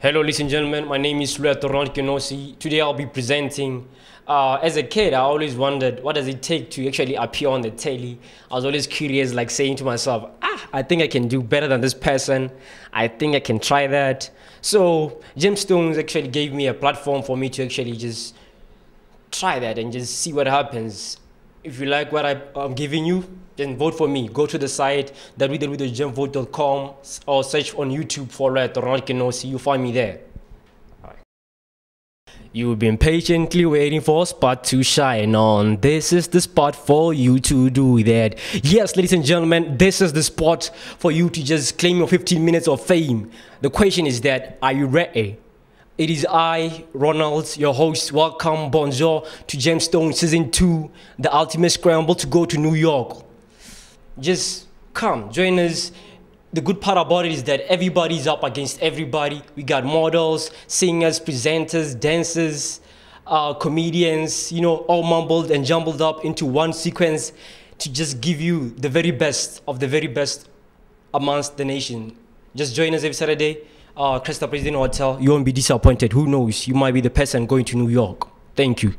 Hello, ladies and gentlemen. My name is Loeto Kenosi. Today I'll be presenting. As a kid, I always wondered what does it take to actually appear on the telly. I was always curious, like saying to myself, I think I can do better than this person. I think I can try that. So Gemstones actually gave me a platform for me to actually just try that and just see what happens. If you like what I'm giving you, then vote for me. Go to the site www.gemvote.com or search on YouTube for Loeto Kenosi. You'll find me there. You've been patiently waiting for a spot to shine on. This is the spot for you to do that. Yes, ladies and gentlemen, this is the spot for you to just claim your 15 minutes of fame. The question is that, are you ready? It is I, Ronald, your host. Welcome, bonjour to Gemstone Season 2, the ultimate scramble to go to New York. Just come, join us. The good part about it is that everybody's up against everybody. We got models, singers, presenters, dancers, comedians, you know, all mumbled and jumbled up into one sequence to just give you the very best of the very best amongst the nation. Just join us every Saturday. Crystal President Hotel. You won't be disappointed. Who knows? You might be the person going to New York. Thank you.